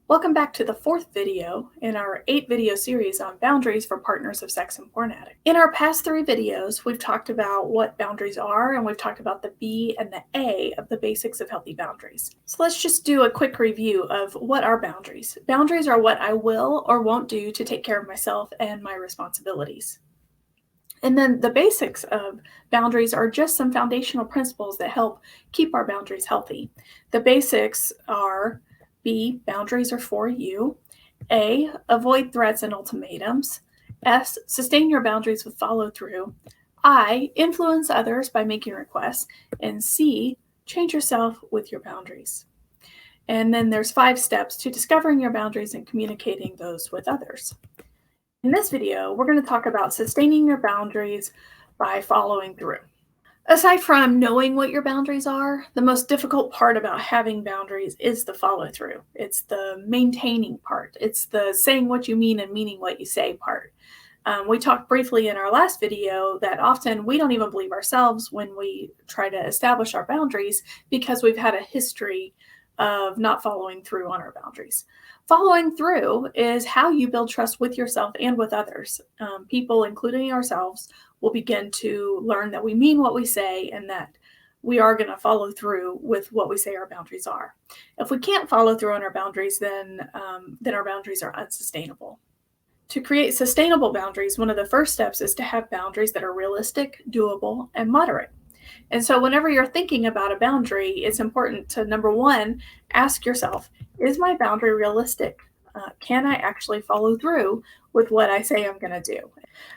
Welcome back to the fourth video in our 8-video series on boundaries for partners of sex and porn addicts. In our past 3 videos, we've talked about what boundaries are, and we've talked about the B and the A of the basics of healthy boundaries. So let's just do a quick review of what are boundaries. Boundaries are what I will or won't do to take care of myself and my responsibilities. And then the basics of boundaries are just some foundational principles that help keep our boundaries healthy. The basics are B, boundaries are for you. A, avoid threats and ultimatums. S, sustain your boundaries with follow through. I, influence others by making requests. And C, change yourself with your boundaries. And then there's 5 steps to discovering your boundaries and communicating those with others. In this video, we're going to talk about sustaining your boundaries by following through. Aside from knowing what your boundaries are, the most difficult part about having boundaries is the follow through. It's the maintaining part. It's the saying what you mean and meaning what you say part. We talked briefly in our last video that often we don't even believe ourselves when we try to establish our boundaries because we've had a history of not following through on our boundaries. Following through is how you build trust with yourself and with others. People, including ourselves, will begin to learn that we mean what we say and that we are going to follow through with what we say our boundaries are. If we can't follow through on our boundaries, then our boundaries are unsustainable. To create sustainable boundaries, one of the first steps is to have boundaries that are realistic, doable, and moderate. And so whenever you're thinking about a boundary, it's important to, number one, ask yourself, is my boundary realistic? Can I actually follow through with what I say I'm going to do?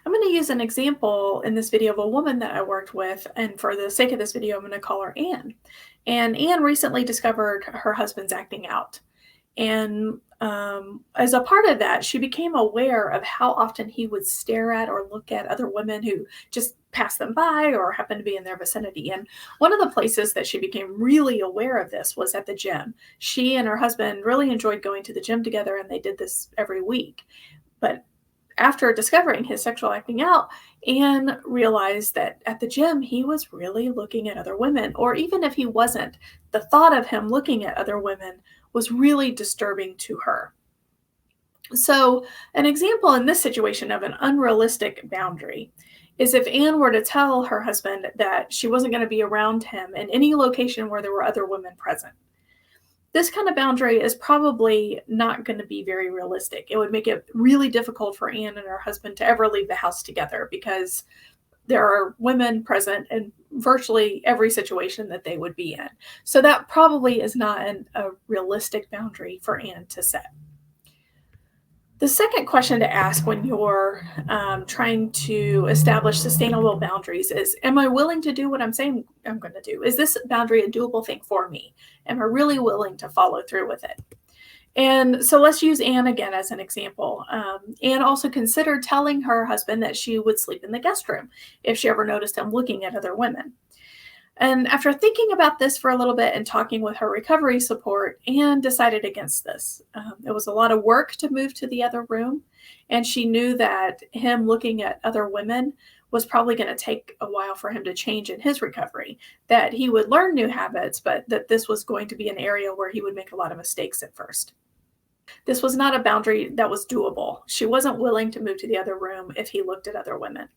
I'm going to use an example in this video of a woman that I worked with, and for the sake of this video, I'm going to call her Anne. And Anne recently discovered her husband's acting out. And as a part of that, she became aware of how often he would stare at or look at other women who just passed them by or happened to be in their vicinity. And one of the places that she became really aware of this was at the gym. She and her husband really enjoyed going to the gym together, and they did this every week. But after discovering his sexual acting out, Anne realized that at the gym, he was really looking at other women, or even if he wasn't, the thought of him looking at other women was really disturbing to her. So an example in this situation of an unrealistic boundary is if Anne were to tell her husband that she wasn't going to be around him in any location where there were other women present. This kind of boundary is probably not going to be very realistic. It would make it really difficult for Anne and her husband to ever leave the house together because there are women present in virtually every situation that they would be in. So that probably is not a realistic boundary for Anne to set. The second question to ask when you're trying to establish sustainable boundaries is, am I willing to do what I'm saying I'm going to do? Is this boundary a doable thing for me? Am I really willing to follow through with it? And so let's use Anne again as an example. Anne also considered telling her husband that she would sleep in the guest room if she ever noticed him looking at other women. And after thinking about this for a little bit and talking with her recovery support, Anne decided against this. It was a lot of work to move to the other room, and she knew that him looking at other women was probably going to take a while for him to change in his recovery, that he would learn new habits, but that this was going to be an area where he would make a lot of mistakes at first. This was not a boundary that was doable. She wasn't willing to move to the other room if he looked at other women.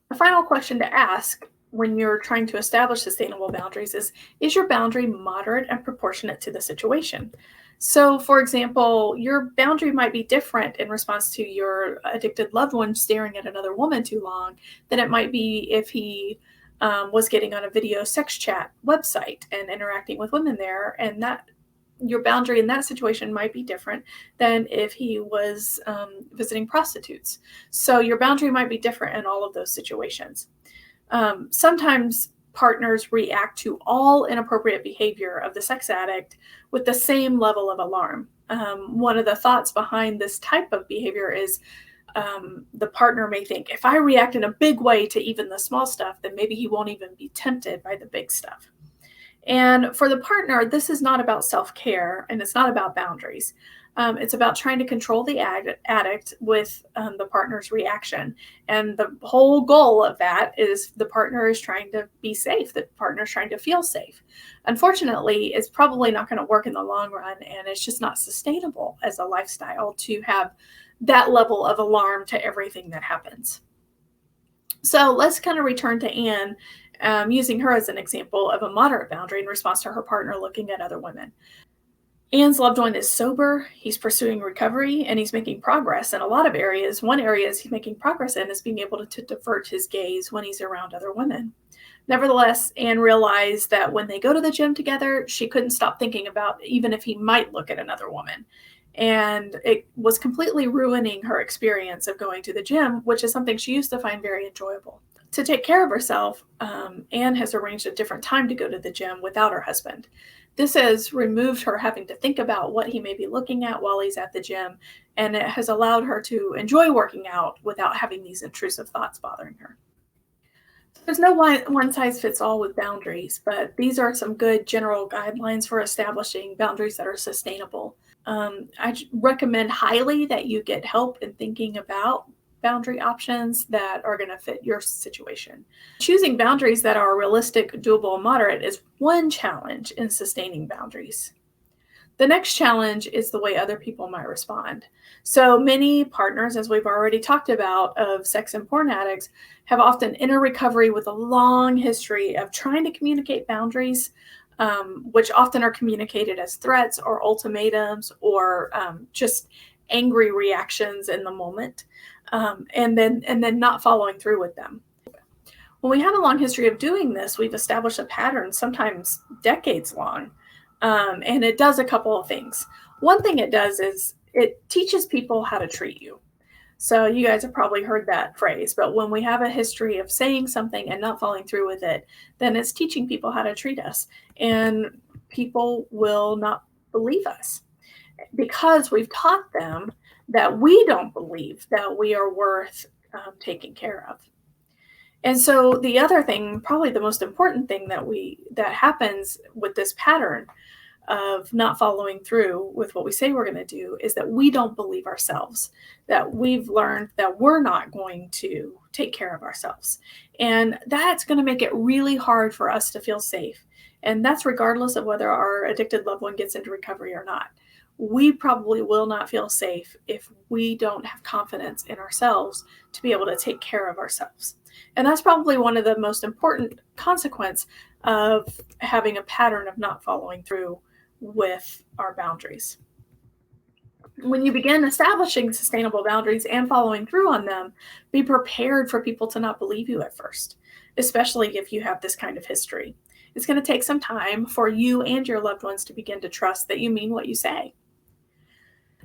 The final question to ask when you're trying to establish sustainable boundaries is your boundary moderate and proportionate to the situation? So, for example, your boundary might be different in response to your addicted loved one staring at another woman too long than it might be if he was getting on a video sex chat website and interacting with women there, and that your boundary in that situation might be different than if he was visiting prostitutes. So your boundary might be different in all of those situations. Sometimes partners react to all inappropriate behavior of the sex addict with the same level of alarm. One of the thoughts behind this type of behavior is the partner may think, if I react in a big way to even the small stuff, then maybe he won't even be tempted by the big stuff. And for the partner, this is not about self-care and it's not about boundaries. It's about trying to control the addict with the partner's reaction. And the whole goal of that is the partner is trying to be safe. The partner is trying to feel safe. Unfortunately, it's probably not going to work in the long run, and it's just not sustainable as a lifestyle to have that level of alarm to everything that happens. So let's kind of return to Anne, using her as an example of a moderate boundary in response to her partner looking at other women. Anne's loved one is sober, he's pursuing recovery, and he's making progress in a lot of areas. One area he's making progress in is being able to divert his gaze when he's around other women. Nevertheless, Anne realized that when they go to the gym together, she couldn't stop thinking about even if he might look at another woman. And it was completely ruining her experience of going to the gym, which is something she used to find very enjoyable. To take care of herself, Anne has arranged a different time to go to the gym without her husband. This has removed her having to think about what he may be looking at while he's at the gym, and it has allowed her to enjoy working out without having these intrusive thoughts bothering her. There's no one size fits all with boundaries, but these are some good general guidelines for establishing boundaries that are sustainable. I recommend highly that you get help in thinking about boundary options that are going to fit your situation. Choosing boundaries that are realistic, doable, and moderate is one challenge in sustaining boundaries. The next challenge is the way other people might respond. So many partners, as we've already talked about, of sex and porn addicts have often entered recovery with a long history of trying to communicate boundaries, which often are communicated as threats or ultimatums or just angry reactions in the moment, and then not following through with them. When we have a long history of doing this, we've established a pattern, sometimes decades long, and it does a couple of things. One thing it does is it teaches people how to treat you. So you guys have probably heard that phrase, but when we have a history of saying something and not following through with it, then it's teaching people how to treat us, and people will not believe us because we've taught them that we don't believe that we are worth taking care of. And so the other thing, probably the most important thing that happens with this pattern of not following through with what we say we're going to do is that we don't believe ourselves, that we've learned that we're not going to take care of ourselves. And that's going to make it really hard for us to feel safe. And that's regardless of whether our addicted loved one gets into recovery or not. We probably will not feel safe if we don't have confidence in ourselves to be able to take care of ourselves. And that's probably one of the most important consequences of having a pattern of not following through with our boundaries. When you begin establishing sustainable boundaries and following through on them, be prepared for people to not believe you at first, especially if you have this kind of history. It's going to take some time for you and your loved ones to begin to trust that you mean what you say.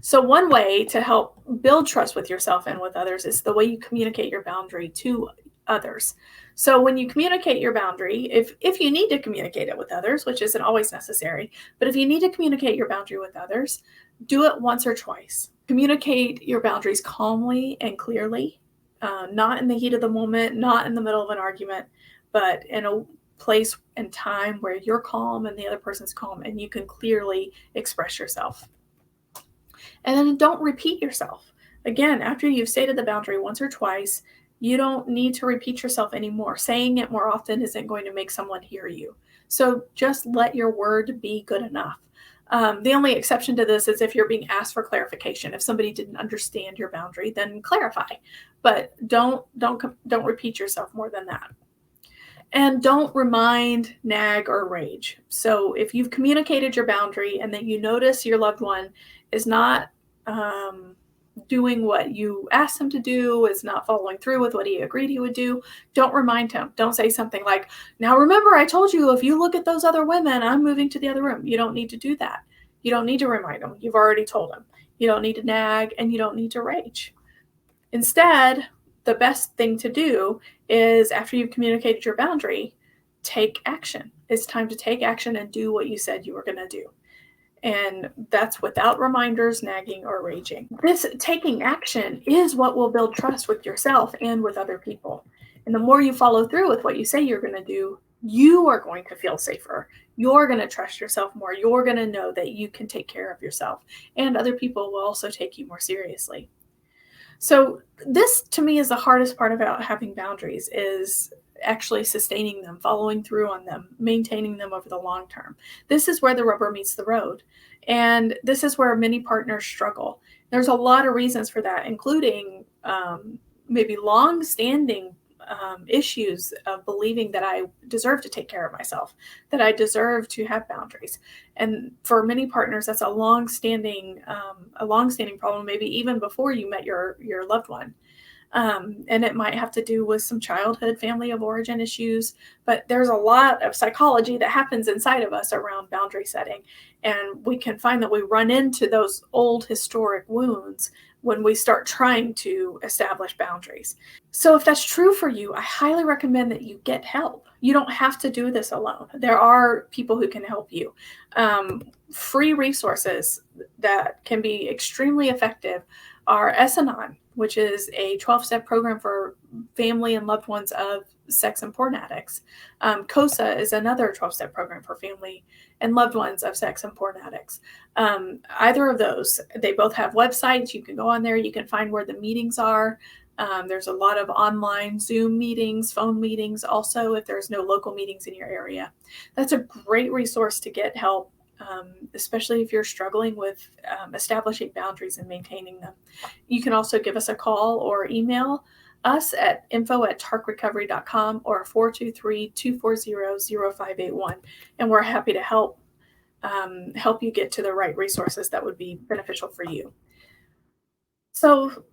So one way to help build trust with yourself and with others is the way you communicate your boundary to others. So when you communicate your boundary, if you need to communicate it with others, which isn't always necessary, but if you need to communicate your boundary with others, do it once or twice. Communicate your boundaries calmly and clearly, not in the heat of the moment, not in the middle of an argument, but in a place and time where you're calm and the other person's calm and you can clearly express yourself. And then don't repeat yourself. Again, after you've stated the boundary once or twice, you don't need to repeat yourself anymore. Saying it more often isn't going to make someone hear you. So just let your word be good enough. The only exception to this is if you're being asked for clarification. If somebody didn't understand your boundary, then clarify. But don't repeat yourself more than that. And don't remind, nag, or rage. So if you've communicated your boundary and then you notice your loved one is not doing what you asked him to do, is not following through with what he agreed he would do, don't remind him. Don't say something like, now remember I told you if you look at those other women, I'm moving to the other room. You don't need to do that. You don't need to remind him. You've already told him. You don't need to nag and you don't need to rage. Instead, the best thing to do is after you've communicated your boundary, take action. It's time to take action and do what you said you were going to do. And that's without reminders, nagging, or raging. This taking action is what will build trust with yourself and with other people. And the more you follow through with what you say you're going to do, you are going to feel safer. You're going to trust yourself more. You're going to know that you can take care of yourself, and other people will also take you more seriously. So this to me is the hardest part about having boundaries, is actually sustaining them, following through on them, maintaining them over the long term. This is where the rubber meets the road. And this is where many partners struggle. There's a lot of reasons for that, including maybe long-standing issues of believing that I deserve to take care of myself, that I deserve to have boundaries. And for many partners, that's a long-standing problem, maybe even before you met your loved one. And it might have to do with some childhood family of origin issues, but there's a lot of psychology that happens inside of us around boundary setting. And we can find that we run into those old historic wounds when we start trying to establish boundaries. So, if that's true for you, I highly recommend that you get help. You don't have to do this alone. There are people who can help you. Free resources that can be extremely effective are S-Anon, which is a 12-step program for family and loved ones of sex and porn addicts. COSA is another 12-step program for family and loved ones of sex and porn addicts. Either of those, they both have websites. You can go on there. You can find where the meetings are. There's a lot of online Zoom meetings, phone meetings, also if there's no local meetings in your area. That's a great resource to get help, especially if you're struggling with establishing boundaries and maintaining them. You can also give us a call or email us at info@tarkrecovery.com or 423-240-0581, and we're happy to help you get to the right resources that would be beneficial for you. So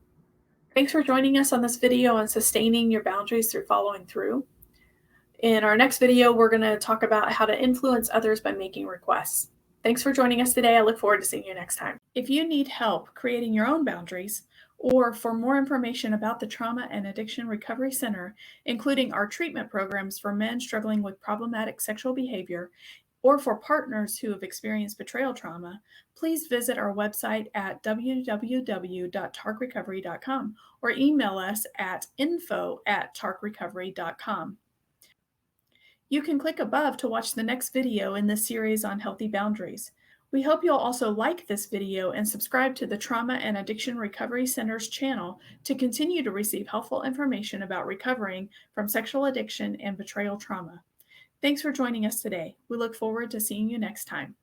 thanks for joining us on this video on sustaining your boundaries through following through. In our next video, we're going to talk about how to influence others by making requests. Thanks for joining us today. I look forward to seeing you next time. If you need help creating your own boundaries, or for more information about the Trauma and Addiction Recovery Center, including our treatment programs for men struggling with problematic sexual behavior, or for partners who have experienced betrayal trauma, please visit our website at www.tarkrecovery.com or email us at info@tarkrecovery.com. You can click above to watch the next video in this series on healthy boundaries. We hope you'll also like this video and subscribe to the Trauma and Addiction Recovery Center's channel to continue to receive helpful information about recovering from sexual addiction and betrayal trauma. Thanks for joining us today. We look forward to seeing you next time.